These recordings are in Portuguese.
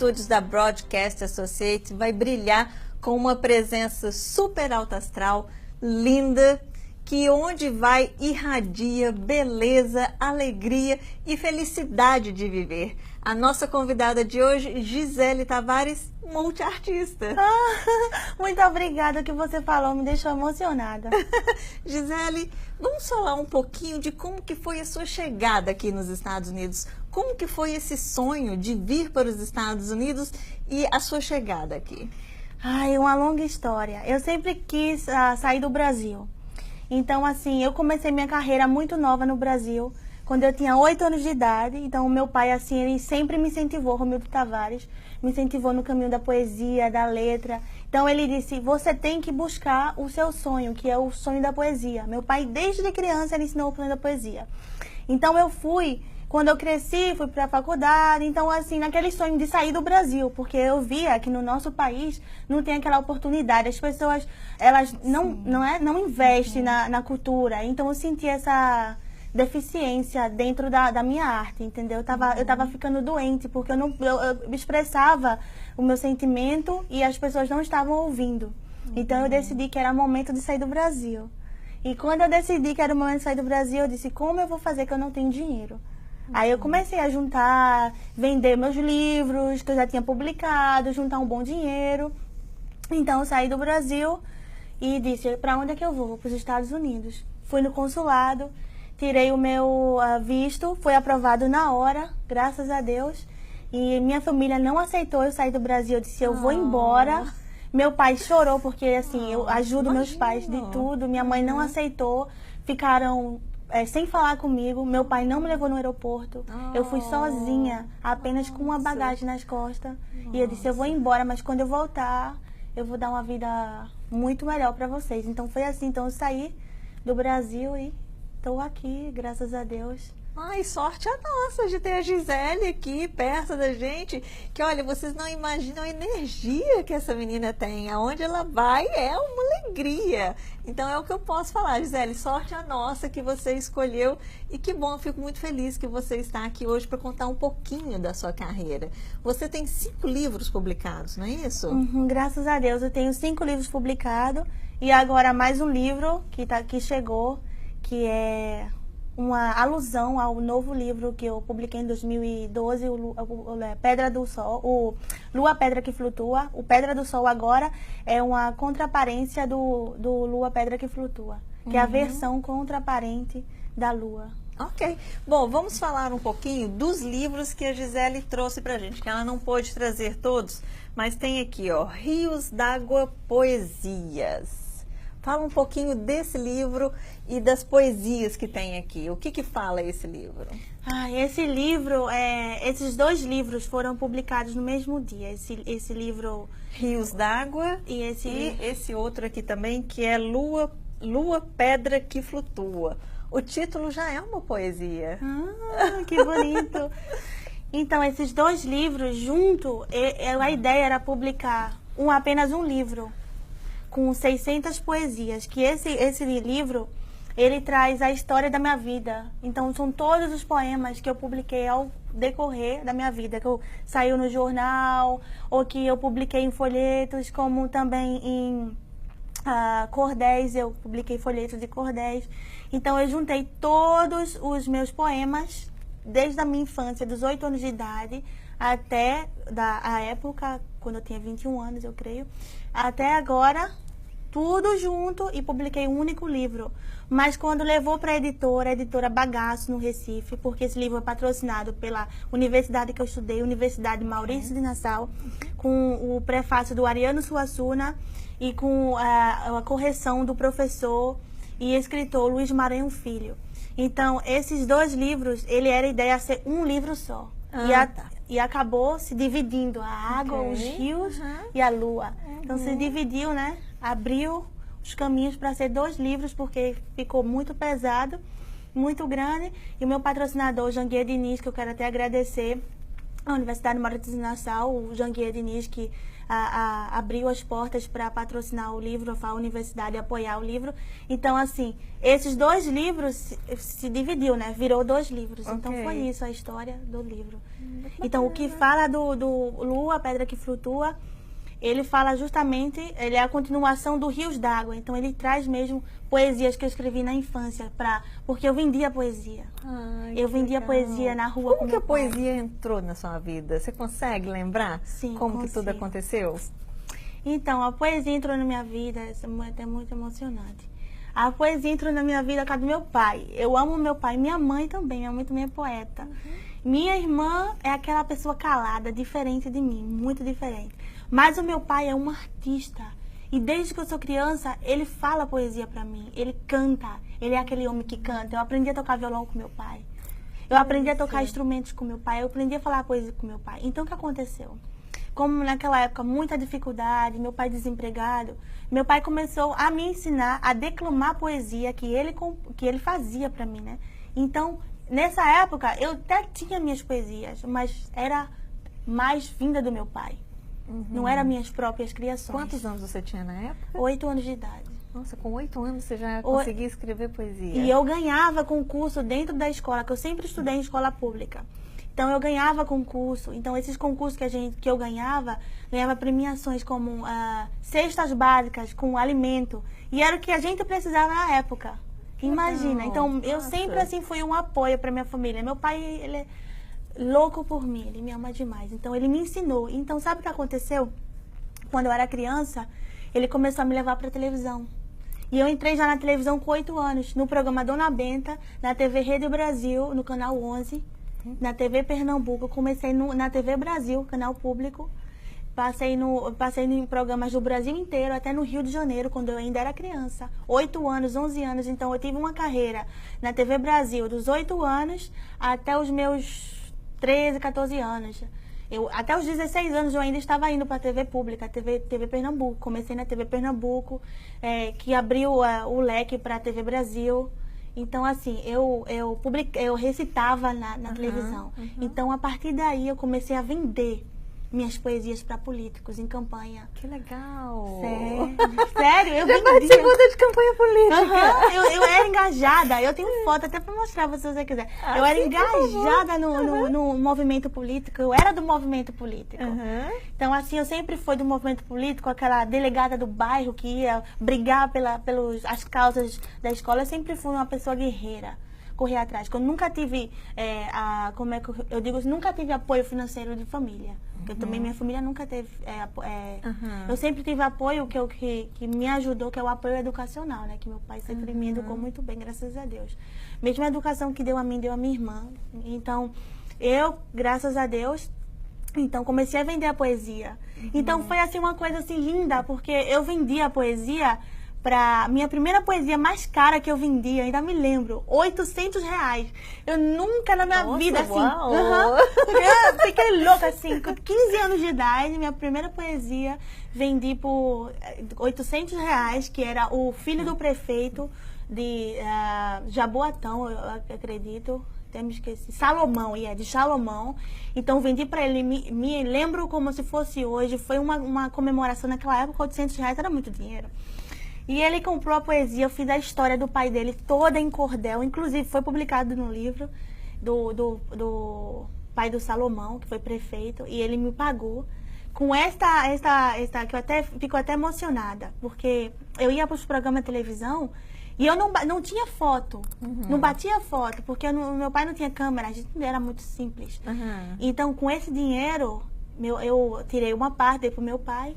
estúdios da Broadcast Associates, vai brilhar com uma presença super alta astral, linda, que onde vai irradia beleza, alegria e felicidade de viver. A nossa convidada de hoje, Gisele Tavares, multiartista. Muito obrigada, o que você falou me deixou emocionada. Gisele, vamos falar um pouquinho de como que foi a sua chegada aqui nos Estados Unidos. Como que foi esse sonho de vir para os Estados Unidos e a sua chegada aqui? Ai, uma longa história. Eu sempre quis sair do Brasil. Então, assim, eu comecei minha carreira muito nova no Brasil, quando eu tinha 8 anos de idade. Então, o meu pai, assim, ele sempre me incentivou, Romildo Tavares, me incentivou no caminho da poesia, da letra. Então, ele disse, você tem que buscar o seu sonho, que é o sonho da poesia. Meu pai, desde criança, ele ensinou o sonho da poesia. Então, eu fui... Quando eu cresci, fui para a faculdade, então assim, naquele sonho de sair do Brasil, porque eu via que no nosso país não tem aquela oportunidade, as pessoas, elas não investem na cultura, então eu senti essa deficiência dentro da minha arte, entendeu? Eu tava ficando doente, porque eu expressava o meu sentimento e as pessoas não estavam ouvindo. Então eu decidi que era momento de sair do Brasil. E quando eu decidi que era o momento de sair do Brasil, eu disse, como eu vou fazer que eu não tenho dinheiro? Aí eu comecei a juntar, vender meus livros que eu já tinha publicado, juntar um bom dinheiro. Então eu saí do Brasil e disse, para onde é que eu vou? Vou para os Estados Unidos. Fui no consulado, tirei o meu visto, foi aprovado na hora, graças a Deus. E minha família não aceitou eu sair do Brasil, eu disse, eu vou embora. Meu pai chorou porque assim, eu ajudo meus pais de tudo, minha mãe não aceitou, ficaram... sem falar comigo, meu pai não me levou no aeroporto, eu fui sozinha, apenas com uma bagagem nas costas, e eu disse, eu vou embora, mas quando eu voltar, eu vou dar uma vida muito melhor para vocês. Então foi assim, então eu saí do Brasil e estou aqui, graças a Deus. Ai, sorte a nossa de ter a Gisele aqui perto da gente, que olha, vocês não imaginam a energia que essa menina tem, aonde ela vai é uma alegria. Então é o que eu posso falar, Gisele, sorte a nossa que você escolheu e que bom, eu fico muito feliz que você está aqui hoje para contar um pouquinho da sua carreira. Você tem 5 livros publicados, não é isso? Graças a Deus, eu tenho 5 livros publicados e agora mais um livro que chegou, que é... uma alusão ao novo livro que eu publiquei em 2012, Pedra do Sol, o Lua Pedra que Flutua. O Pedra do Sol agora é uma contraparência do Lua Pedra que Flutua, que é a versão contraparente da Lua. Ok. Bom, vamos falar um pouquinho dos livros que a Gisele trouxe pra gente, que ela não pôde trazer todos, mas tem aqui, ó, Rios d'Água Poesias. Fala um pouquinho desse livro e das poesias que tem aqui. O que fala esse livro? Esse livro, esses 2 livros foram publicados no mesmo dia. Esse livro... Rios d'Água e esse outro aqui também, que é Lua Pedra que Flutua. O título já é uma poesia. Que bonito! Então, esses 2 livros junto, a ideia era publicar apenas um livro com 600 poesias, que esse livro, ele traz a história da minha vida. Então, são todos os poemas que eu publiquei ao decorrer da minha vida, que saiu no jornal, ou que eu publiquei em folhetos, como também em cordéis, eu publiquei folhetos de cordéis. Então, eu juntei todos os meus poemas, desde a minha infância, dos 8 anos de idade, até a época, quando eu tinha 21 anos, eu creio, até agora, tudo junto, e publiquei um único livro. Mas quando levou para a editora Bagaço, no Recife, porque esse livro é patrocinado pela universidade que eu estudei, Universidade Maurício de Nassau, com o prefácio do Ariano Suassuna e com a correção do professor e escritor Luiz Maranhão Filho. Então, esses 2 livros, ele era a ideia de ser um livro só. E acabou se dividindo, a água, os rios e a lua. Então se dividiu, né? Abriu os caminhos para ser 2 livros, porque ficou muito pesado, muito grande. E o meu patrocinador, Janguier Diniz, que eu quero até agradecer, a Universidade Maurício de Nassau, o Janguier Diniz, que abriu as portas para patrocinar o livro, a universidade apoiar o livro. Então, assim, esses 2 livros se dividiu, né? Virou 2 livros. Então, foi isso a história do livro. Então, o que fala do Lu, a Pedra que Flutua, ele fala justamente, ele é a continuação do Rios d'Água. Então, ele traz mesmo poesias que eu escrevi na infância, porque eu vendia poesia. Eu vendia poesia na rua com Como que meu a pai. poesia entrou na sua vida? Você consegue lembrar? Sim, como que tudo consigo. aconteceu? Então, a poesia entrou na minha vida, isso é até muito emocionante. A poesia entrou na minha vida por causa do meu pai. Eu amo meu pai, minha mãe também, minha mãe também é poeta. Minha irmã é aquela pessoa calada, diferente de mim, muito diferente. Mas o meu pai é um artista. E desde que eu sou criança, ele fala poesia pra mim, ele canta. Ele é aquele homem que canta. Eu aprendi a tocar violão com meu pai. Eu aprendi a tocar instrumentos com meu pai. Eu aprendi a falar poesia com meu pai. Então, o que aconteceu? Como naquela época, muita dificuldade, meu pai desempregado, meu pai começou a me ensinar a declamar poesia que ele fazia pra mim, né? Então, nessa época, eu até tinha minhas poesias, mas era mais vinda do meu pai. Não eram minhas próprias criações. Quantos anos você tinha na época? 8 anos de idade. Nossa, com 8 anos você já conseguia escrever poesia. E eu ganhava concurso dentro da escola, que eu sempre estudei em escola pública. Então, eu ganhava concurso. Então, esses concursos que eu ganhava premiações como cestas básicas com alimento. E era o que a gente precisava na época. Imagina. Então, eu sempre assim fui um apoio para minha família. Meu pai, ele é louco por mim, ele me ama demais. Então, ele me ensinou. Então, sabe o que aconteceu? Quando eu era criança, ele começou a me levar para televisão. E eu entrei já na televisão com 8 anos, no programa Dona Benta, na TV Rede Brasil, no canal 11, na TV Pernambuco. Eu comecei na TV Brasil, canal público. Passei em programas do Brasil inteiro, até no Rio de Janeiro, quando eu ainda era criança. 8 anos, 11 anos. Então, eu tive uma carreira na TV Brasil dos 8 anos até os meus 13, 14 anos. Até os 16 anos eu ainda estava indo para a TV pública, TV Pernambuco. Comecei na TV Pernambuco, que abriu o leque para a TV Brasil. Então, assim, eu recitava na televisão. Então, a partir daí, eu comecei a vender minhas poesias para políticos em campanha. Que legal! Sério, eu vendia. Participou de campanha política. Eu era engajada. Eu tenho foto até para mostrar se você quiser. Eu era engajada no movimento político. Eu era do movimento político. Então, assim, eu sempre fui do movimento político, aquela delegada do bairro que ia brigar pelas causas da escola. Eu sempre fui uma pessoa guerreira, correr atrás. Eu nunca tive, como é que eu digo, nunca tive apoio financeiro de família. Eu também, minha família nunca teve, eu sempre tive apoio que me ajudou, que é o apoio educacional, né? Que meu pai sempre me educou muito bem, graças a Deus. Mesmo a educação que deu a mim, deu a minha irmã. Então, eu, graças a Deus, então comecei a vender a poesia. Então, foi assim uma coisa assim linda, porque eu vendia a poesia. Minha primeira poesia mais cara que eu vendia, ainda me lembro, R$800. Eu nunca na minha vida, assim, eu fiquei louca, assim, com 15 anos de idade, minha primeira poesia vendi por R$800, que era o filho do prefeito de Jaboatão, eu acredito, até me esqueci, Salomão, de Salomão. Então, vendi para ele, me lembro como se fosse hoje, foi uma comemoração naquela época, R$800 era muito dinheiro. E ele comprou a poesia, eu fiz a história do pai dele toda em cordel, inclusive foi publicado no livro do pai do Salomão, que foi prefeito, e ele me pagou com esta que eu até fico até emocionada, porque eu ia para os programas de televisão e eu não tinha foto, não batia foto, porque meu pai não tinha câmera, a gente era muito simples. Então, com esse dinheiro, eu tirei uma parte, dei pro meu pai.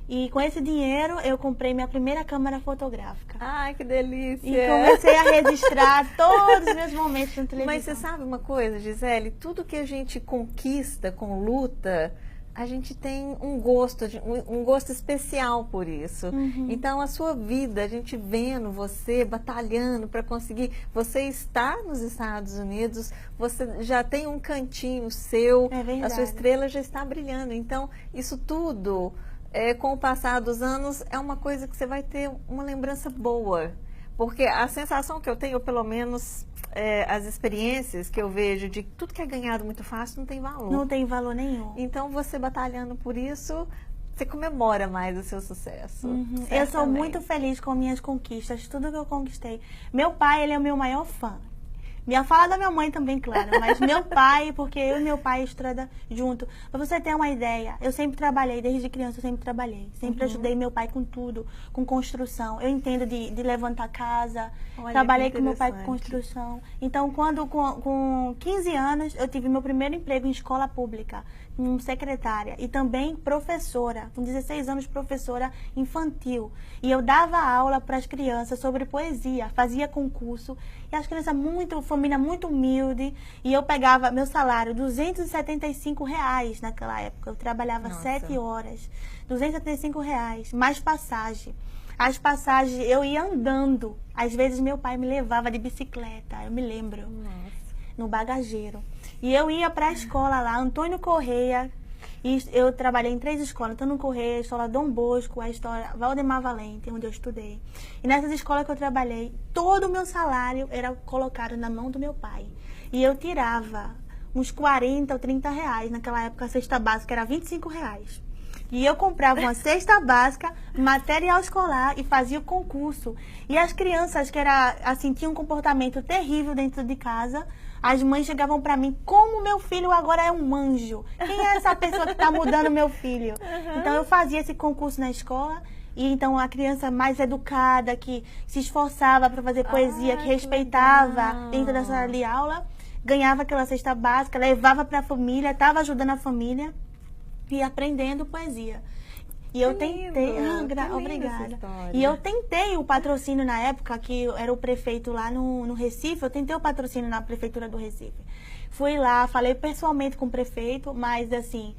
E com esse dinheiro, eu comprei minha primeira câmera fotográfica. Ai, que delícia! E comecei a registrar todos os meus momentos na televisão. Mas você sabe uma coisa, Gisele? Tudo que a gente conquista com luta, a gente tem um gosto especial por isso. Então, a sua vida, a gente vendo você batalhando para conseguir... Você está nos Estados Unidos, você já tem um cantinho seu, a sua estrela já está brilhando. Então, isso tudo... com o passar dos anos, é uma coisa que você vai ter uma lembrança boa. Porque a sensação que eu tenho, pelo menos as experiências que eu vejo de tudo que é ganhado muito fácil não tem valor. Não tem valor nenhum. Então, você batalhando por isso, você comemora mais o seu sucesso. Eu sou muito feliz com minhas conquistas, tudo que eu conquistei. Meu pai, ele é o meu maior fã. Minha fala da minha mãe também, claro, mas meu pai, porque eu e meu pai estudamos junto. Pra você ter uma ideia, eu sempre trabalhei, desde criança eu sempre trabalhei. Sempre ajudei meu pai com tudo, com construção. Eu entendo de levantar casa, trabalhei com meu pai com construção. Então, quando com 15 anos, eu tive meu primeiro emprego em escola pública, como secretária. E também professora, com 16 anos, professora infantil. E eu dava aula para as crianças sobre poesia, fazia concurso. E as crianças família muito humilde, e eu pegava meu salário, R$ 275 naquela época. Eu trabalhava 7 horas, R$ 275, mais passagem. As passagens eu ia andando. Às vezes meu pai me levava de bicicleta, eu me lembro, no bagageiro. E eu ia para a escola lá, Antônio Correia. E eu trabalhei em 3 escolas, Antônio Correia, a escola Dom Bosco, a escola Valdemar Valente, onde eu estudei. E nessas escolas que eu trabalhei, todo o meu salário era colocado na mão do meu pai. E eu tirava uns 40 ou 30 reais. Naquela época a cesta básica era R$ 25. E eu comprava uma cesta básica, material escolar e fazia o concurso. E as crianças que tinham um comportamento terrível dentro de casa, as mães chegavam para mim, como meu filho agora é um anjo. Quem é essa pessoa que está mudando meu filho? Então eu fazia esse concurso na escola. E então a criança mais educada, que se esforçava para fazer poesia, que respeitava dentro da sala de aula, ganhava aquela cesta básica, levava para a família, estava ajudando a família e aprendendo poesia. E eu tentei, obrigada. E eu tentei o patrocínio na época, que era o prefeito lá no Recife, eu tentei o patrocínio na prefeitura do Recife. Fui lá, falei pessoalmente com o prefeito, mas assim,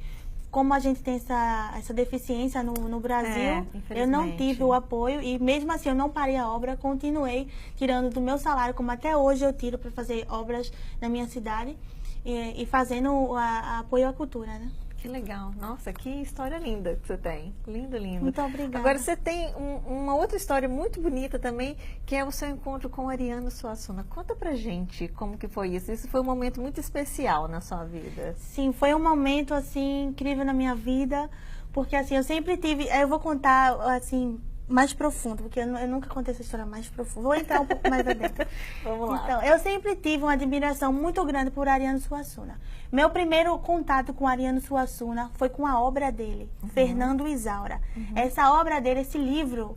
como a gente tem essa deficiência no Brasil, eu não tive o apoio e mesmo assim eu não parei a obra, continuei tirando do meu salário, como até hoje eu tiro para fazer obras na minha cidade e fazendo apoio à cultura, né? Que legal. Nossa, que história linda que você tem. Lindo, lindo. Muito obrigada. Agora, você tem uma outra história muito bonita também, que é o seu encontro com Ariano Suassuna. Conta pra gente como que foi isso. Isso foi um momento muito especial na sua vida. Sim, foi um momento, assim, incrível na minha vida, porque, assim, eu sempre tive... Eu vou contar, assim, mais profundo, porque eu nunca contei essa história mais profunda. Vou entrar um pouco mais adentro. Vamos lá. Então, eu sempre tive uma admiração muito grande por Ariano Suassuna. Meu primeiro contato com Ariano Suassuna foi com a obra dele, Fernando Isaura. Essa obra dele, esse livro,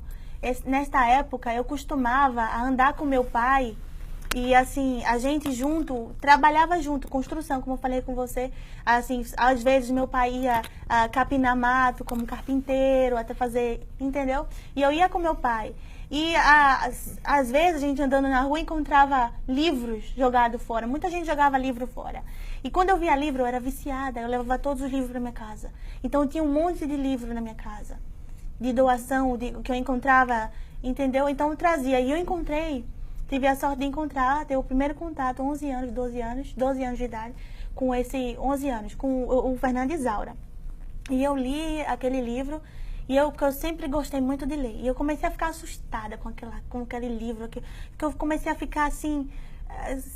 nesta época, eu costumava andar com meu pai e, assim, a gente trabalhava junto, construção, como eu falei com você. Assim, às vezes meu pai ia capinar mato como carpinteiro, até fazer, entendeu? E eu ia com meu pai. E às vezes a gente andando na rua encontrava livros jogados fora. Muita gente jogava livro fora. E quando eu via livro, eu era viciada. Eu levava todos os livros para minha casa. Então eu tinha um monte de livro na minha casa. De doação, que eu encontrava, entendeu? Então eu trazia. E eu tive a sorte de encontrar, ter o primeiro contato, 11 anos, 12 anos de idade, com o Fernando Isaura. E eu li aquele livro. Que eu sempre gostei muito de ler. E eu comecei a ficar assustada com aquele livro. Que eu comecei a ficar assim,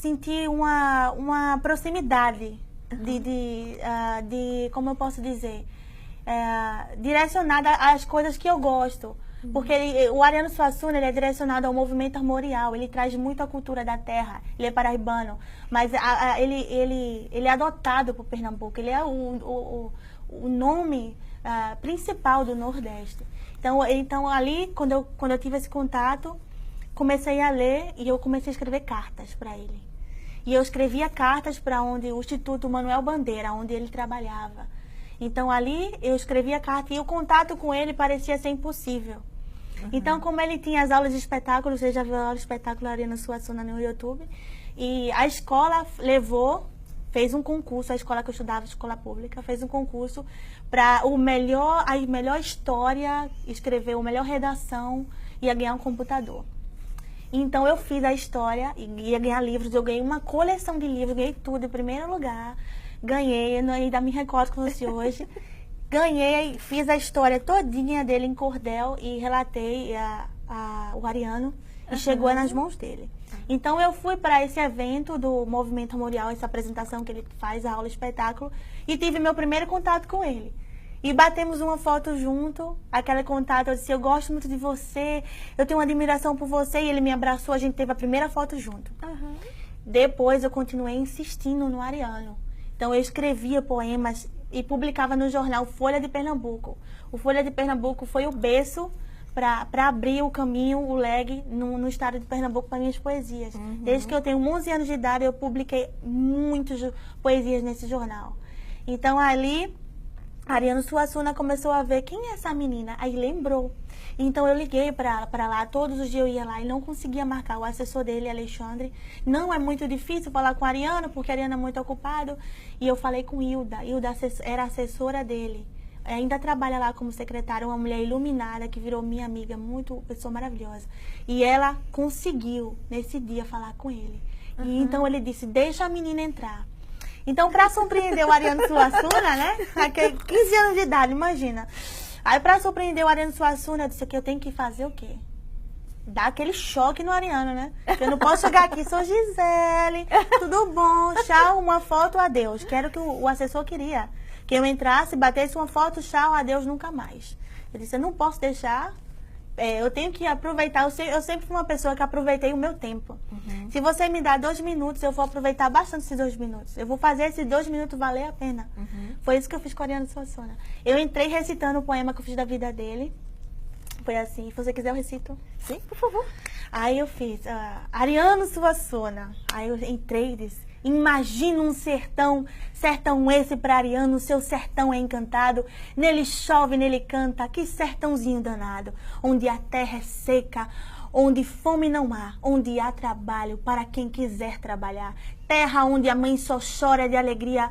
sentir uma proximidade de como eu posso dizer, direcionada às coisas que eu gosto. Porque o Ariano Suassuna, ele é direcionado ao movimento armorial, ele traz muito a cultura da terra, ele é paraibano, mas ele é adotado por Pernambuco, ele é o nome principal do Nordeste. Então ali, quando eu tive esse contato, comecei a ler e eu comecei a escrever cartas para ele. E eu escrevia cartas para o Instituto Manuel Bandeira, onde ele trabalhava. Então ali eu escrevia carta e o contato com ele parecia ser impossível. Então, como ele tinha as aulas de espetáculo, você já viu a aula de espetáculo Ariano Suassuna no YouTube, e a escola fez um concurso, a escola que eu estudava, escola pública, fez um concurso para a melhor história, escrever a melhor redação, ia ganhar um computador. Então eu fiz a história, ia ganhar livros, eu ganhei uma coleção de livros, ganhei tudo em primeiro lugar, ganhei, ainda me recordo com você hoje, ganhei, fiz a história todinha dele em cordel e relatei o Ariano e chegou nas mãos dele. Então eu fui para esse evento do Movimento Armorial, essa apresentação que ele faz, a aula espetáculo, e tive meu primeiro contato com ele. E batemos uma foto junto, aquele contato, eu disse, eu gosto muito de você, eu tenho uma admiração por você, e ele me abraçou, a gente teve a primeira foto junto. Uhum. Depois eu continuei insistindo no Ariano. Então eu escrevia poemas e publicava no jornal Folha de Pernambuco. O Folha de Pernambuco foi o berço para abrir o caminho, o leg no estado de Pernambuco para minhas poesias. Uhum. Desde que eu tenho 11 anos de idade, eu publiquei muitas poesias nesse jornal. Então ali, Ariano Suassuna começou a ver quem é essa menina. Aí lembrou. Então eu liguei para lá, todos os dias eu ia lá e não conseguia marcar. O assessor dele, Alexandre, não é muito difícil falar com a Ariana, porque a Ariana é muito ocupada. E eu falei com Hilda. Hilda era assessora dele. Ainda trabalha lá como secretária, uma mulher iluminada que virou minha amiga, muito pessoa maravilhosa. E ela conseguiu, nesse dia, falar com ele. Uhum. E então ele disse, deixa a menina entrar. Então, para surpreender o Ariano Suassuna, né? Aquele 15 anos de idade, imagina. Aí, para surpreender o Ariano Suassuna, eu disse que eu tenho que fazer o quê? Dar aquele choque no Ariano, né? Eu não posso chegar aqui, sou Gisele, tudo bom, tchau, uma foto, adeus. Que era o que o assessor queria. Que eu entrasse, batesse uma foto, tchau, adeus, nunca mais. Eu disse, eu não posso deixar, eu tenho que aproveitar. Eu sempre fui uma pessoa que aproveitei o meu tempo. Uhum. Se você me dá 2 minutos, eu vou aproveitar bastante esses 2 minutos. Eu vou fazer esses 2 minutos valer a pena. Uhum. Foi isso que eu fiz com o Ariano Suassuna. Eu entrei recitando o poema que eu fiz da vida dele. Foi assim, se você quiser eu recito. Sim, por favor. Aí eu fiz, Ariano Suassuna. Aí eu entrei e disse, imagina um sertão, sertão esse pra Ariano, seu sertão é encantado. Nele chove, nele canta, que sertãozinho danado. Onde a terra é seca, onde fome não há, onde há trabalho para quem quiser trabalhar. Terra onde a mãe só chora de alegria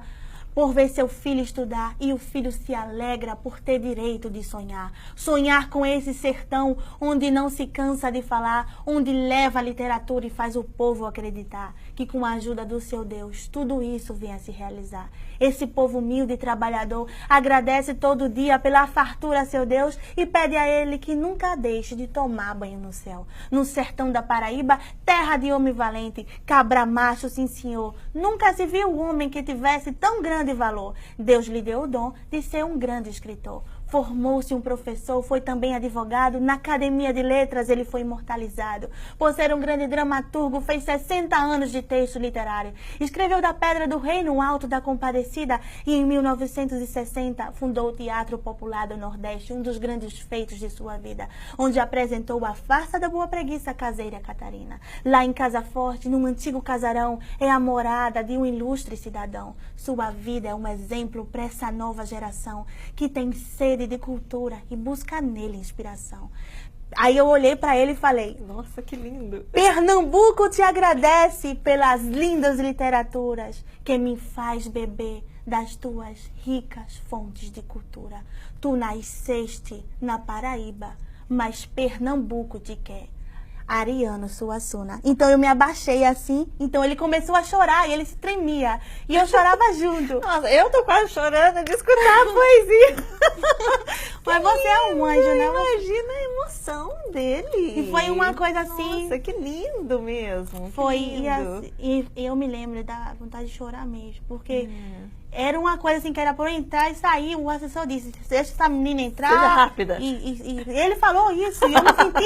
por ver seu filho estudar e o filho se alegra por ter direito de sonhar. Sonhar com esse sertão onde não se cansa de falar, onde leva a literatura e faz o povo acreditar que com a ajuda do seu Deus tudo isso vem a se realizar. Esse povo humilde e trabalhador agradece todo dia pela fartura a seu Deus e pede a ele que nunca deixe de tomar banho no céu. No sertão da Paraíba, terra de homem valente, cabra macho, sim senhor. Nunca se viu um homem que tivesse tão grande valor. Deus lhe deu o dom de ser um grande escritor. Formou-se um professor, foi também advogado, na Academia de Letras ele foi imortalizado. Por ser um grande dramaturgo, fez 60 anos de texto literário. Escreveu da Pedra do Rei no Alto da Compadecida e em 1960 fundou o Teatro Popular do Nordeste, um dos grandes feitos de sua vida, onde apresentou a farsa da boa preguiça caseira Catarina. Lá em Casa Forte, num antigo casarão, é a morada de um ilustre cidadão. Sua vida é um exemplo para essa nova geração que tem sede de cultura e busca nele inspiração. Aí eu olhei para ele e falei, nossa, que lindo. Pernambuco te agradece pelas lindas literaturas que me faz beber das tuas ricas fontes de cultura. Tu nasceste na Paraíba, mas Pernambuco te quer. Ariano Suassuna. Então eu me abaixei assim, então ele começou a chorar e ele se tremia. E eu chorava junto. Nossa, eu tô quase chorando de escutar a poesia. Mas você é um anjo, né? Imagina a emoção dele. E foi uma coisa assim. Nossa, que lindo mesmo. Foi, que lindo. e eu me lembro da vontade de chorar mesmo, porque era uma coisa assim que era pra eu entrar e sair. O assessor disse, deixa essa menina entrar. Seja rápida. E ele falou isso, e eu me senti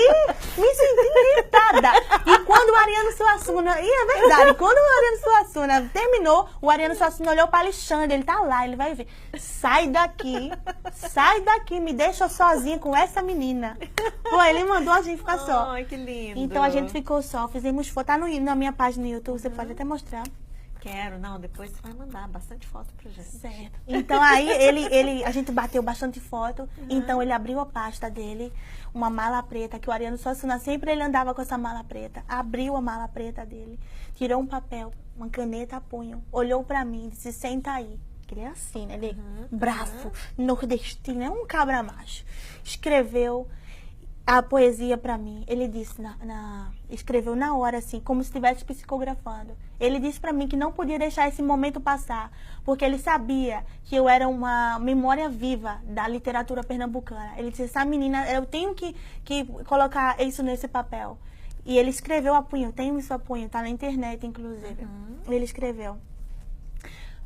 irritada. E quando o Ariano Suassuna, e é verdade, quando o Ariano Suassuna terminou, o Ariano Suassuna olhou para Alexandre, ele tá lá, ele vai ver. Sai daqui, me deixa sozinha com essa menina. Pô, ele mandou a gente ficar só. Ai, que lindo. Então a gente ficou só, fizemos foto, tá na minha página no YouTube, você pode até mostrar. Quero, não, depois você vai mandar bastante foto pra gente. Certo. Então aí a gente bateu bastante foto, então ele abriu a pasta dele, uma mala preta, que o Ariano Suassuna sempre ele andava com essa mala preta, abriu a mala preta dele, tirou um papel, uma caneta a punho, olhou pra mim e disse, senta aí. Ele é assim, né? Ele bravo, nordestino, é um cabra macho. Escreveu a poesia pra mim. Ele disse, escreveu na hora, assim, como se estivesse psicografando. Ele disse pra mim que não podia deixar esse momento passar, porque ele sabia que eu era uma memória viva da literatura pernambucana. Ele disse, essa menina, eu tenho que colocar isso nesse papel. E ele escreveu a punho, tem isso a punho, tá na internet, inclusive. Ele escreveu,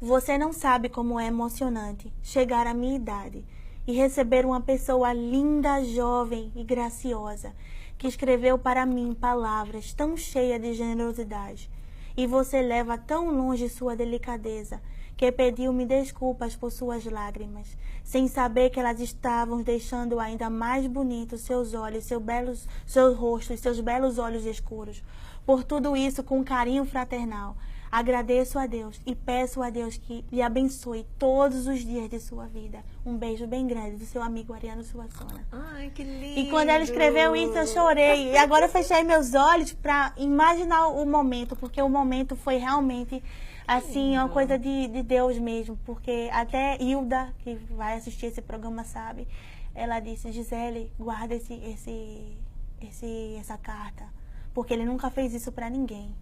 você não sabe como é emocionante chegar à minha idade, e receber uma pessoa linda, jovem e graciosa, que escreveu para mim palavras tão cheias de generosidade. E você leva tão longe sua delicadeza, que pediu-me desculpas por suas lágrimas, sem saber que elas estavam deixando ainda mais bonitos seus olhos, seu rosto e seus belos olhos escuros. Por tudo isso, com carinho fraternal, agradeço a Deus e peço a Deus que lhe abençoe todos os dias de sua vida. Um beijo bem grande do seu amigo Ariano Suassuna. Ai, que lindo! E quando ela escreveu isso, eu chorei. E agora eu fechei meus olhos para imaginar o momento, porque o momento foi realmente, assim, uma coisa de Deus mesmo. Porque até Hilda, que vai assistir esse programa, sabe, ela disse: Gisele, guarda essa carta, porque ele nunca fez isso para ninguém.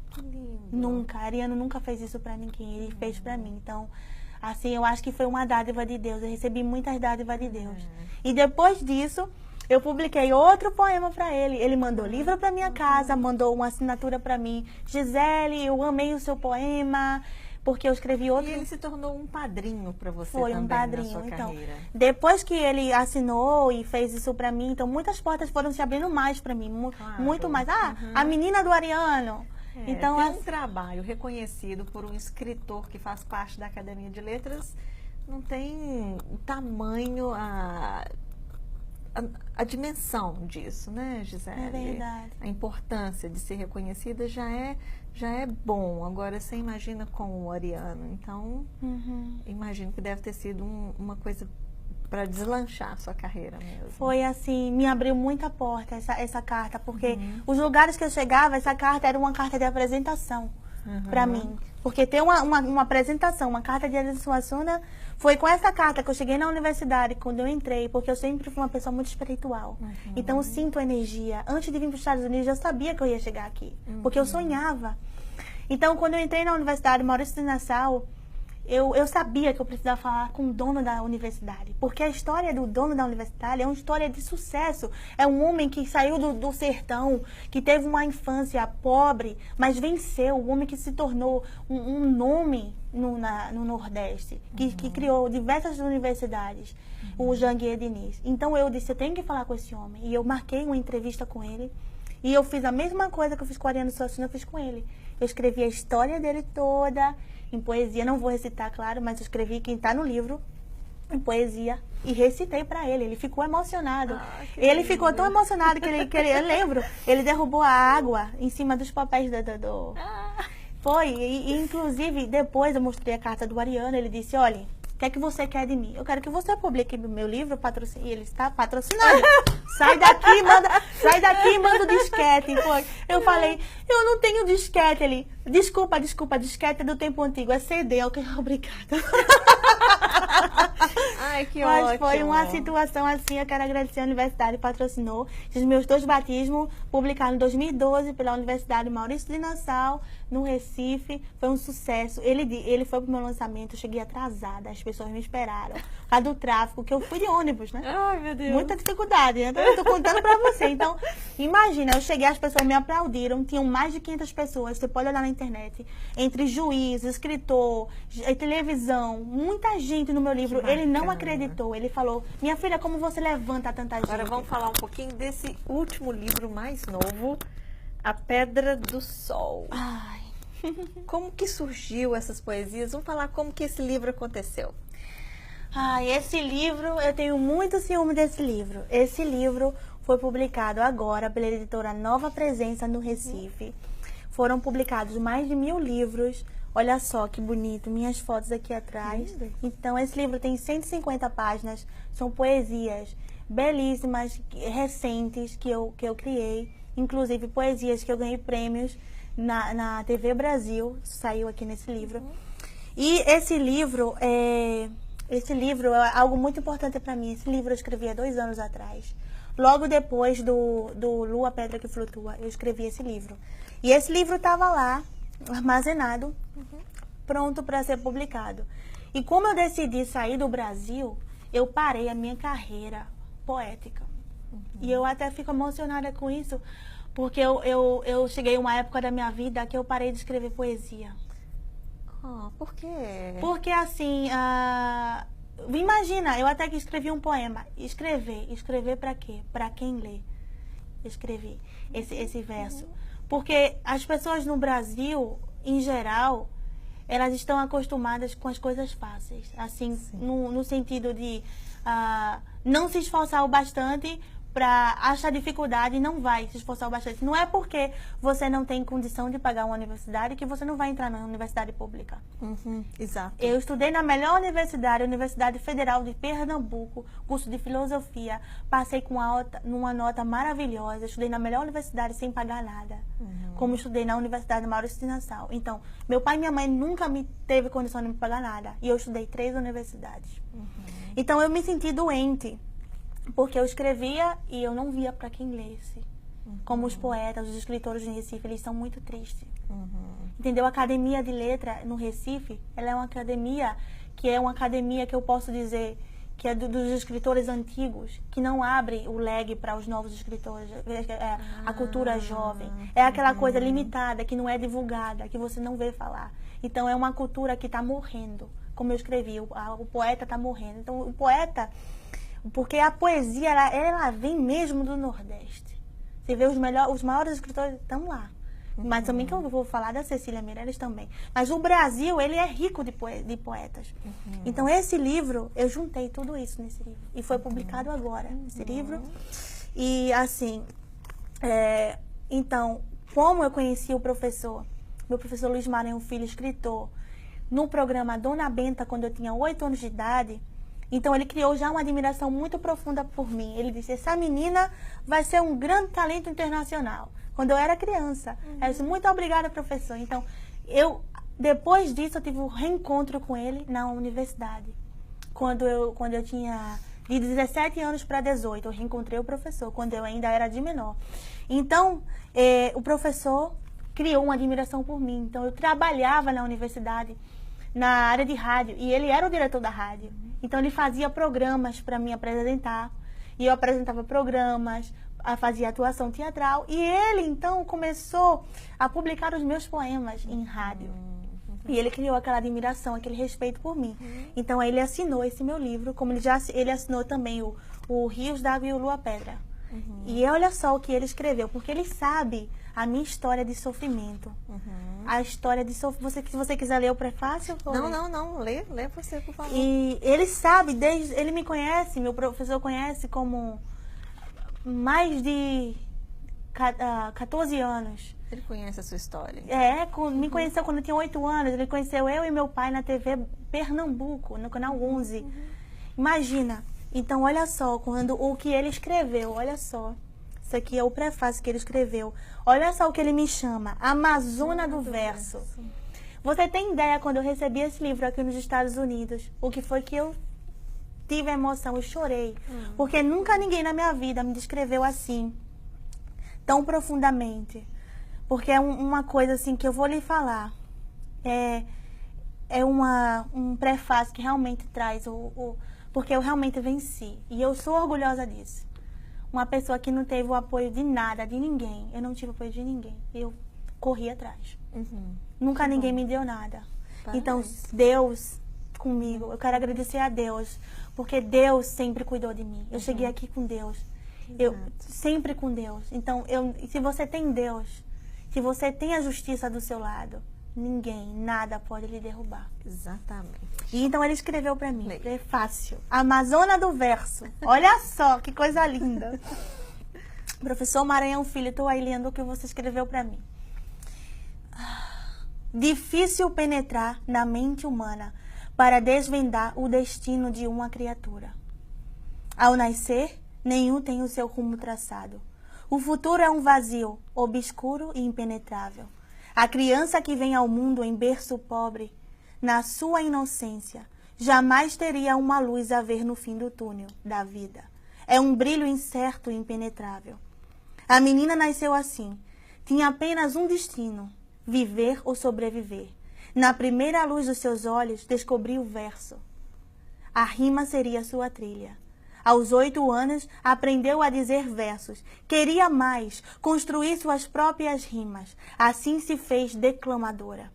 Que lindo. Nunca, Ariano nunca fez isso pra ninguém, ele fez pra mim. Então, assim, eu acho que foi uma dádiva de Deus, eu recebi muitas dádivas de Deus. E depois disso, eu publiquei outro poema pra ele. Ele mandou livro pra minha casa, mandou uma assinatura pra mim. Gisele, eu amei o seu poema, porque eu escrevi outro. E ele se tornou um padrinho pra você Foi também um padrinho, na sua então. carreira. Depois que ele assinou e fez isso pra mim, então muitas portas foram se abrindo mais pra mim, Claro. muito mais. Ah, a menina do Ariano. Então, ter um trabalho reconhecido por um escritor que faz parte da Academia de Letras não tem tamanho, a dimensão disso, né, Gisele? É verdade. A importância de ser reconhecida já é bom. Agora, você imagina com o Ariano. Então, imagino que deve ter sido uma coisa para deslanchar a sua carreira mesmo. Foi assim, me abriu muita porta essa carta, porque os lugares que eu chegava, essa carta era uma carta de apresentação para mim. Porque ter uma apresentação, uma carta de Ariano Suassuna, foi com essa carta que eu cheguei na universidade, quando eu entrei, porque eu sempre fui uma pessoa muito espiritual. Então eu sinto energia. Antes de vir para os Estados Unidos, eu sabia que eu ia chegar aqui, porque eu sonhava. Então, quando eu entrei na Universidade Maurício de Nassau, eu sabia que eu precisava falar com o dono da universidade, porque a história do dono da universidade é uma história de sucesso. É um homem que saiu do sertão, que teve uma infância pobre, mas venceu. Um homem que se tornou um nome no Nordeste, que criou diversas universidades, o Janguier Diniz. Então eu disse, eu tenho que falar com esse homem. E eu marquei uma entrevista com ele. E eu fiz a mesma coisa que eu fiz com o Ariano Suassuna, eu fiz com ele. Eu escrevi a história dele toda em poesia, não vou recitar, claro, mas eu escrevi quem está no livro em poesia e recitei para ele. Ele ficou emocionado. Ele ficou tão emocionado que eu lembro, ele derrubou a água em cima dos papéis do... Foi, e inclusive depois eu mostrei a carta do Ariano, ele disse, olha, o que é que você quer de mim? Eu quero que você publique meu livro, e ele está patrocinando. Sai daqui e manda o disquete. Foi. Eu falei, eu não tenho disquete. Ele, desculpa, disquete é do tempo antigo, é CD. Eu falei, obrigada. Ai, que Mas ótimo. foi uma situação assim, eu quero agradecer a universidade, patrocinou. Os meus 2 batismos, publicados em 2012 pela Universidade Maurício de Nassau, no Recife. Foi um sucesso. Ele foi pro meu lançamento, eu cheguei atrasada, as pessoas me esperaram. Por causa do tráfego, que eu fui de ônibus, né? Ai, meu Deus. Muita dificuldade, né? Eu tô contando pra você. Então, imagina, eu cheguei, as pessoas me aplaudiram, tinham mais de 500 pessoas, você pode olhar na internet, entre juiz, escritor, televisão, muita gente no meu livro. Ele não acreditou, ele falou, minha filha, como você levanta tanta gente? Agora vamos falar um pouquinho desse último livro mais novo, A Pedra do Sol. Ai. Como que surgiu essas poesias? Vamos falar como que esse livro aconteceu. Ai, esse livro, eu tenho muito ciúme desse livro. Esse livro foi publicado agora pela editora Nova Presença no Recife. Foram publicados mais de 1000 livros. Olha só que bonito, minhas fotos aqui atrás. Então, esse livro tem 150 páginas. São poesias belíssimas, recentes, que eu criei. Inclusive, poesias que eu ganhei prêmios na TV Brasil. Saiu aqui nesse livro. E esse livro é algo muito importante para mim. Esse livro eu escrevi há 2 anos atrás. Logo depois do Lua, Pedra que Flutua, eu escrevi esse livro. E esse livro estava lá, armazenado, pronto para ser publicado. E como eu decidi sair do Brasil, eu parei a minha carreira poética. E eu até fico emocionada com isso, porque eu cheguei a uma época da minha vida que eu parei de escrever poesia. Por quê? Porque assim, Imagina, eu até que escrevi um poema. Escrever para quê? Para quem lê. Escrevi esse verso. Porque as pessoas no Brasil, em geral, elas estão acostumadas com as coisas fáceis. Assim, no sentido de não se esforçar o bastante para achar dificuldade, não vai se esforçar o bastante. Não é porque você não tem condição de pagar uma universidade que você não vai entrar na universidade pública. Exato. Eu estudei na melhor universidade, Universidade Federal de Pernambuco, curso de filosofia. Passei com numa nota maravilhosa. Estudei na melhor universidade sem pagar nada. Como estudei na Universidade Maurício de Nassau. Então, meu pai e minha mãe nunca me teve condição de me pagar nada. E eu estudei 3 universidades. Então, eu me senti doente. Porque eu escrevia e eu não via para quem lesse. Como os poetas, os escritores de Recife, eles são muito tristes. Entendeu? A Academia de Letra no Recife, ela é uma academia que eu posso dizer que é dos escritores antigos, que não abre o leque para os novos escritores, a cultura jovem. É aquela coisa limitada, que não é divulgada, que você não vê falar. Então é uma cultura que está morrendo. Como eu escrevi, o poeta está morrendo. Então o poeta... Porque a poesia, ela vem mesmo do Nordeste. Você vê os maiores escritores estão lá. Mas também que eu vou falar da Cecília Meirelles também. Mas o Brasil, ele é rico de poetas. Então, esse livro, eu juntei tudo isso nesse livro. E foi publicado agora, esse livro. E, assim, então, como eu conheci o professor, meu professor Luiz Maranhão Filho, escritor, no programa Dona Benta, quando eu tinha 8 anos de idade. Então, ele criou já uma admiração muito profunda por mim. Ele disse, essa menina vai ser um grande talento internacional. Quando eu era criança. Eu disse, muito obrigada, professor. Então, depois disso, eu tive um reencontro com ele na universidade. Quando eu tinha de 17 anos para 18, eu reencontrei o professor, quando eu ainda era de menor. Então, o professor criou uma admiração por mim. Então, eu trabalhava na universidade, na área de rádio, e ele era o diretor da rádio. Então, ele fazia programas para me apresentar, e eu apresentava programas, fazia atuação teatral, e ele, então, começou a publicar os meus poemas em rádio. E ele criou aquela admiração, aquele respeito por mim. Então, ele assinou esse meu livro, como ele assinou também o Rios d'Água e o Lua Pedra. E olha só o que ele escreveu, porque ele sabe a minha história de sofrimento. A história de sofrimento. Se você quiser ler o prefácio... Não. Lê você, por favor. E ele sabe, ele me conhece, meu professor conhece como mais de 14 anos. Ele conhece a sua história. Me conheceu quando eu tinha 8 anos. Ele conheceu eu e meu pai na TV Pernambuco, no canal 11. Imagina. Então, olha só, o que ele escreveu, olha só. Isso aqui é o prefácio que ele escreveu. Olha só o que ele me chama, Amazona do Verso. Você tem ideia, quando eu recebi esse livro aqui nos Estados Unidos, o que foi que eu tive a emoção, eu chorei. Porque nunca ninguém na minha vida me descreveu assim, tão profundamente. Porque é uma coisa assim que eu vou lhe falar. É um prefácio que realmente traz porque eu realmente venci. E eu sou orgulhosa disso. Uma pessoa que não teve o apoio de nada, de ninguém. Eu não tive apoio de ninguém. Eu corri atrás. Nunca ninguém me deu nada. Parabéns. Então, Deus comigo, eu quero agradecer a Deus. Porque Deus sempre cuidou de mim. Eu cheguei aqui com Deus. Eu sempre com Deus. Então, se você tem Deus, se você tem a justiça do seu lado, nada pode lhe derrubar. Exatamente. E então ele escreveu para mim, é fácil. Amazona do Verso. Olha só, que coisa linda. Professor Maranhão Filho, estou aí lendo o que você escreveu para mim. Difícil penetrar na mente humana para desvendar o destino de uma criatura. Ao nascer, nenhum tem o seu rumo traçado. O futuro é um vazio, obscuro e impenetrável. A criança que vem ao mundo em berço pobre, na sua inocência, jamais teria uma luz a ver no fim do túnel da vida. É um brilho incerto e impenetrável. A menina nasceu assim. Tinha apenas um destino, viver ou sobreviver. Na primeira luz dos seus olhos, descobriu o verso. A rima seria sua trilha. Aos 8 anos, aprendeu a dizer versos. Queria mais, construir suas próprias rimas. Assim se fez declamadora.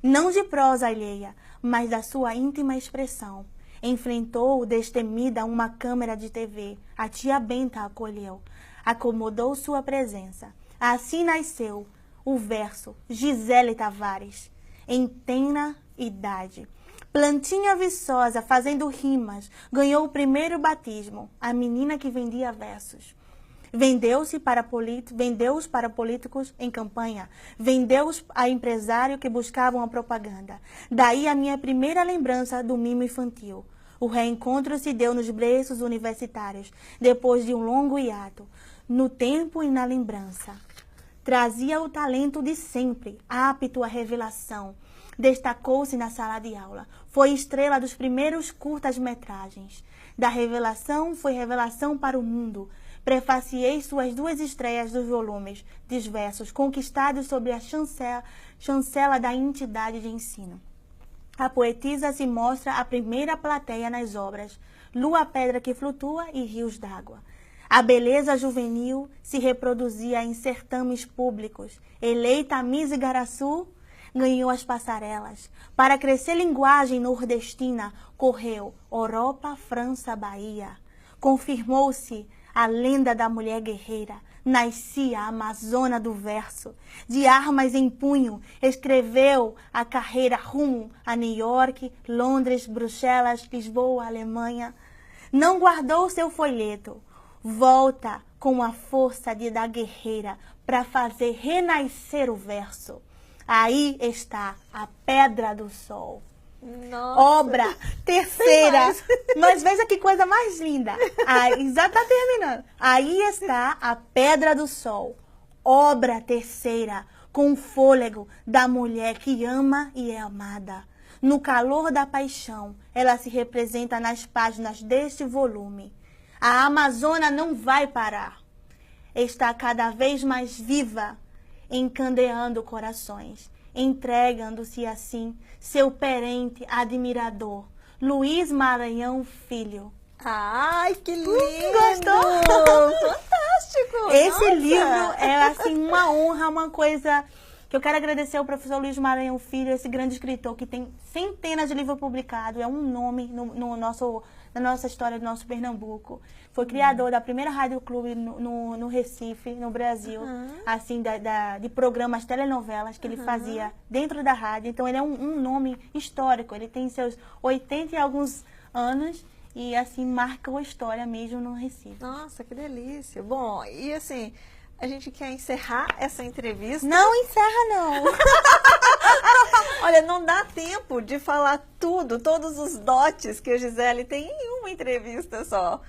Não de prosa alheia, mas da sua íntima expressão. Enfrentou destemida uma câmera de TV. A tia Benta acolheu. Acomodou sua presença. Assim nasceu o verso Gisele Tavares, em tenra idade. Plantinha viçosa, fazendo rimas, ganhou o primeiro batismo, a menina que vendia versos. Vendeu-os para políticos em campanha, vendeu-os a empresários que buscavam a propaganda. Daí a minha primeira lembrança do mimo infantil. O reencontro se deu nos berços universitários, depois de um longo hiato, no tempo e na lembrança. Trazia o talento de sempre, apto à revelação. Destacou-se na sala de aula. Foi estrela dos primeiros curtas-metragens. Da revelação foi revelação para o mundo. Prefaciei suas 2 estreias dos volumes de versos conquistados sob a chancela da entidade de ensino. A poetisa se mostra a primeira plateia nas obras Lua, Pedra que Flutua e Rios d'Água. A beleza juvenil se reproduzia em certames públicos. Eleita Miss Igaraçu, ganhou as passarelas. Para crescer linguagem nordestina, correu Europa, França, Bahia. Confirmou-se a lenda da mulher guerreira. Nascia a Amazona do verso. De armas em punho, escreveu a carreira rumo a New York, Londres, Bruxelas, Lisboa, Alemanha. Não guardou seu folheto. Volta com a força da guerreira para fazer renascer o verso. Aí está a Pedra do Sol. Nossa. Obra terceira. Mas veja que coisa mais linda. Aí, já está terminando. Aí está a Pedra do Sol. Obra terceira, com fôlego da mulher que ama e é amada. No calor da paixão, ela se representa nas páginas deste volume. A Amazônia não vai parar. Está cada vez mais viva, encandeando corações, entregando-se assim seu perente admirador, Luiz Maranhão Filho. Ai, que lindo! Gostou? Fantástico! Esse Nossa. livro é assim uma honra, uma coisa que eu quero agradecer ao professor Luiz Maranhão Filho, esse grande escritor que tem centenas de livros publicados, é um nome na nossa história do nosso Pernambuco. Foi criador da primeira rádio clube no Recife, no Brasil, assim, de programas, telenovelas que ele fazia dentro da rádio. Então ele é um nome histórico, ele tem seus 80 e alguns anos e assim marcou a história mesmo no Recife. Nossa, que delícia. Bom, e assim, a gente quer encerrar essa entrevista. Não encerra, não. Olha, não dá tempo de falar tudo, todos os dotes que a Gisele tem em uma entrevista só.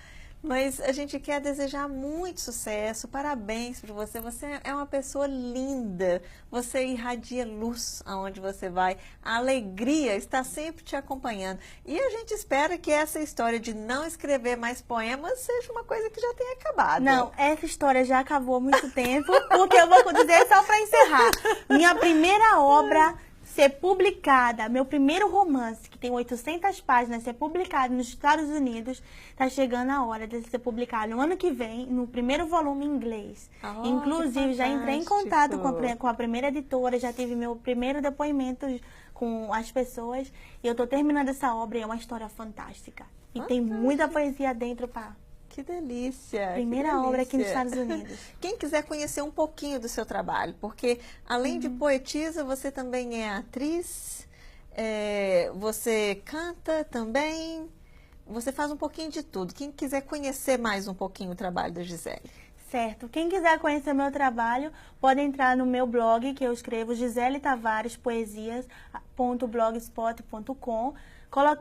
Mas a gente quer desejar muito sucesso, parabéns para você. Você é uma pessoa linda, você irradia luz aonde você vai. A alegria está sempre te acompanhando. E a gente espera que essa história de não escrever mais poemas seja uma coisa que já tenha acabado. Não, essa história já acabou há muito tempo, porque eu vou dizer só para encerrar. Minha primeira obra ser publicada, meu primeiro romance, que tem 800 páginas, ser publicado nos Estados Unidos, está chegando a hora de ser publicado no ano que vem, no primeiro volume em inglês. Oh, inclusive, já entrei em contato com a primeira editora, já tive meu primeiro depoimento com as pessoas, e eu estou terminando essa obra e é uma história fantástica. E tem muita poesia dentro para... Que delícia! Primeira que delícia. obra aqui nos Estados Unidos. Quem quiser conhecer um pouquinho do seu trabalho, porque além de poetisa, você também é atriz, você canta também, você faz um pouquinho de tudo. Quem quiser conhecer mais um pouquinho o trabalho da Gisele. Certo. Quem quiser conhecer meu trabalho, pode entrar no meu blog, que eu escrevo giseletavarespoesias.blogspot.com.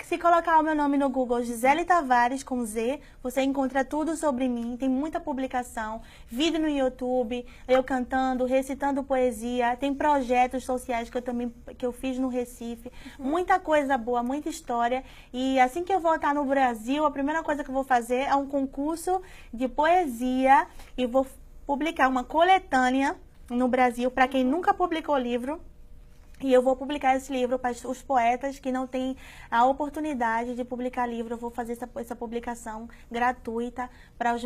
Se colocar o meu nome no Google, Gisele Tavares, com Z, você encontra tudo sobre mim. Tem muita publicação, vídeo no YouTube, eu cantando, recitando poesia. Tem projetos sociais que eu fiz no Recife. Muita coisa boa, muita história. E assim que eu voltar no Brasil, a primeira coisa que eu vou fazer é um concurso de poesia. E vou publicar uma coletânea no Brasil, para quem nunca publicou livro. E eu vou publicar esse livro para os poetas que não têm a oportunidade de publicar livro. Eu vou fazer essa publicação gratuita para as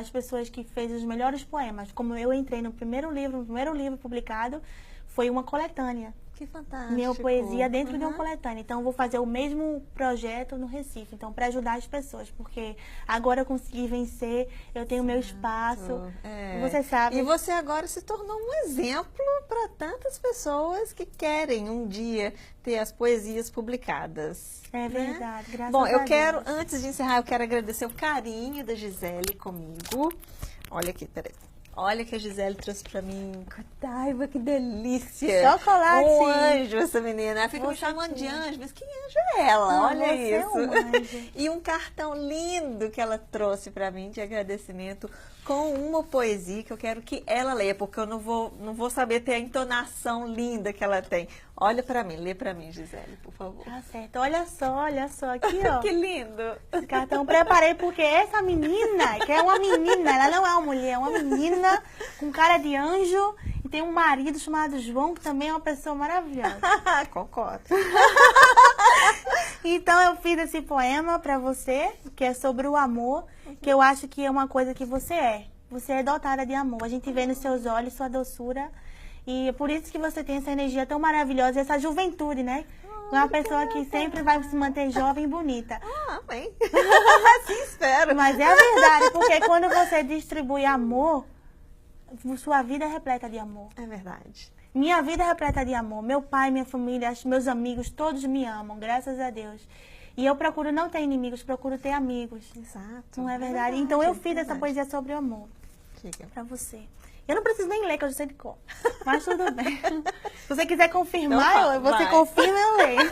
pessoas que fez os melhores poemas. Como eu entrei no primeiro livro publicado, foi uma coletânea. Que fantástico. Minha poesia dentro de uma coletânea. Então, eu vou fazer o mesmo projeto no Recife. Então, para ajudar as pessoas. Porque agora eu consegui vencer, eu tenho meu espaço. Você sabe. E você agora se tornou um exemplo para tantas pessoas que querem um dia ter as poesias publicadas. É verdade, graças Bom, a eu Deus. quero, antes de encerrar, eu quero agradecer o carinho da Gisele comigo. Olha aqui, peraí. Olha que a Gisele trouxe pra mim. Taiba, que delícia. Chocolate. Um anjo essa menina. Ela fica me Você chamando de sim. anjo, mas que anjo é ela? Não, Olha você é isso. um anjo. E um cartão lindo que ela trouxe pra mim de agradecimento com uma poesia que eu quero que ela leia, porque eu não vou saber ter a entonação linda que ela tem. Olha pra mim, lê pra mim, Gisele, por favor. Tá certo. Olha só, aqui, ó. Que lindo. Esse cartão preparei porque essa menina, que é uma menina, ela não é uma mulher, é uma menina com cara de anjo e tem um marido chamado João, que também é uma pessoa maravilhosa. Concordo. Então eu fiz esse poema pra você, que é sobre o amor, que eu acho que é uma coisa que você é. Você é dotada de amor. A gente vê nos seus olhos sua doçura. E é por isso que você tem essa energia tão maravilhosa, essa juventude, né? É uma pessoa que sempre vai se manter jovem e bonita. Amém. Assim espero. Mas é a verdade, porque quando você distribui amor, sua vida é repleta de amor. É verdade. Minha vida é repleta de amor. Meu pai, minha família, meus amigos, todos me amam, graças a Deus. E eu procuro não ter inimigos, procuro ter amigos. Exato. Não é verdade? Então eu fiz essa poesia sobre o amor Fica. pra você. Eu não preciso nem ler, que eu já sei de cor. Mas tudo bem. Se você quiser confirmar, Então, você vai. confirma, eu leio.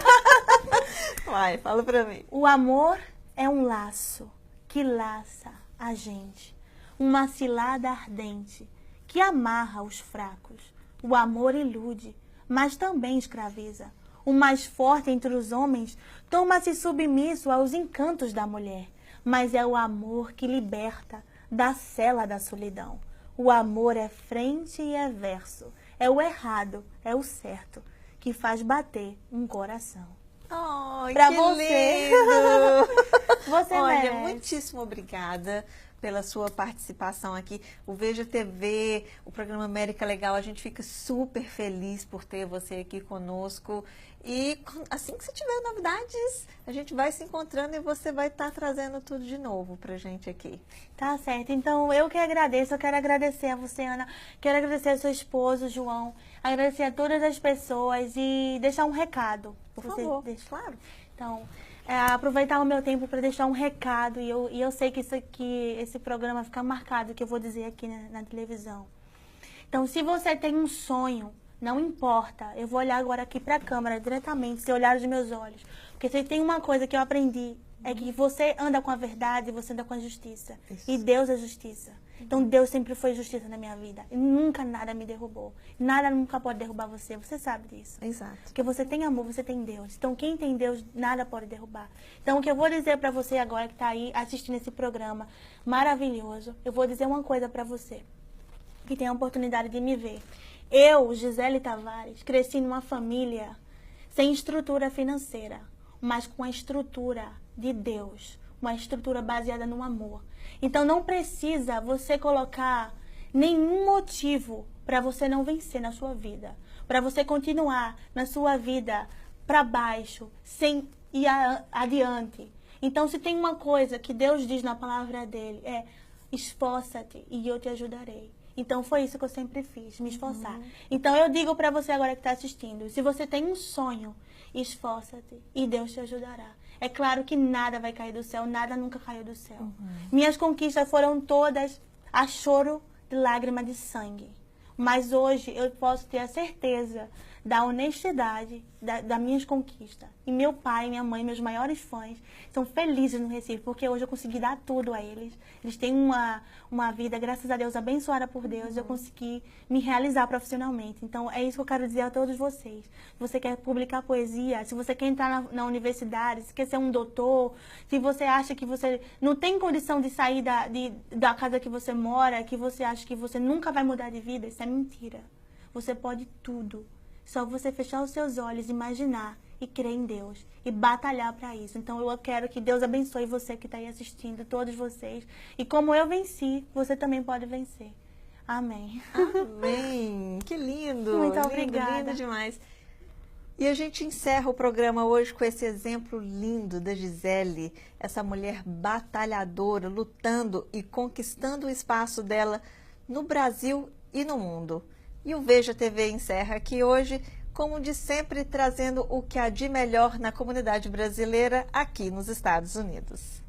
Vai, fala pra mim. O amor é um laço que laça a gente. Uma cilada ardente que amarra os fracos. O amor ilude, mas também escraviza. O mais forte entre os homens toma-se submisso aos encantos da mulher. Mas é o amor que liberta da cela da solidão. O amor é frente e é verso. É o errado, é o certo, que faz bater um coração. Oh, Pra que você. lindo! Você Olha, merece. muitíssimo obrigada pela sua participação aqui. O Veja TV, o programa América Legal, a gente fica super feliz por ter você aqui conosco. E assim que você tiver novidades, a gente vai se encontrando e você vai estar trazendo tudo de novo pra gente aqui. Tá certo. Então, eu que agradeço. Eu quero agradecer a você, Ana. Quero agradecer ao seu esposo, João. Agradecer a todas as pessoas e deixar um recado. Por Você favor, deixa? claro. Então, aproveitar o meu tempo para deixar um recado. E eu sei que esse programa fica marcado, que eu vou dizer aqui na televisão. Então, se você tem um sonho, não importa. Eu vou olhar agora aqui para a câmera diretamente, se olhar os meus olhos. Porque se tem uma coisa que eu aprendi, é que você anda com a verdade, você anda com a justiça. Isso. E Deus é justiça. Então Deus sempre foi justiça na minha vida. E nunca nada me derrubou. Nada nunca pode derrubar você. Você sabe disso. Exato. Porque você tem amor, você tem Deus. Então quem tem Deus, nada pode derrubar. Então o que eu vou dizer para você agora que está aí assistindo esse programa maravilhoso, eu vou dizer uma coisa para você que tem a oportunidade de me ver. Eu, Gisele Tavares, cresci numa família sem estrutura financeira, mas com a estrutura de Deus, uma estrutura baseada no amor. Então não precisa você colocar nenhum motivo para você não vencer na sua vida, para você continuar na sua vida para baixo, sem ir adiante. Então se tem uma coisa que Deus diz na palavra dele, é esforça-te e eu te ajudarei. Então foi isso que eu sempre fiz, me esforçar. Então eu digo para você agora que está assistindo, se você tem um sonho, esforça-te e Deus te ajudará. É claro que nada vai cair do céu, nada nunca caiu do céu. Minhas conquistas foram todas a choro de lágrima de sangue. Mas hoje eu posso ter a certeza da honestidade das minhas conquistas. E meu pai, minha mãe, meus maiores fãs, são felizes no Recife, porque hoje eu consegui dar tudo a eles. Eles têm uma vida, graças a Deus, abençoada por Deus. Eu consegui me realizar profissionalmente. Então, é isso que eu quero dizer a todos vocês. Se você quer publicar poesia, se você quer entrar na universidade, se quer ser um doutor, se você acha que você não tem condição de sair da casa que você mora, que você acha que você nunca vai mudar de vida, isso é mentira. Você pode tudo. Só você fechar os seus olhos, imaginar e crer em Deus e batalhar para isso. Então eu quero que Deus abençoe você que está aí assistindo, todos vocês. E como eu venci, você também pode vencer. Amém. Amém. Que lindo. Muito lindo, obrigada. Lindo demais. E a gente encerra o programa hoje com esse exemplo lindo da Gisele, essa mulher batalhadora, lutando e conquistando o espaço dela no Brasil e no mundo. E o Veja TV encerra aqui hoje, como de sempre, trazendo o que há de melhor na comunidade brasileira aqui nos Estados Unidos.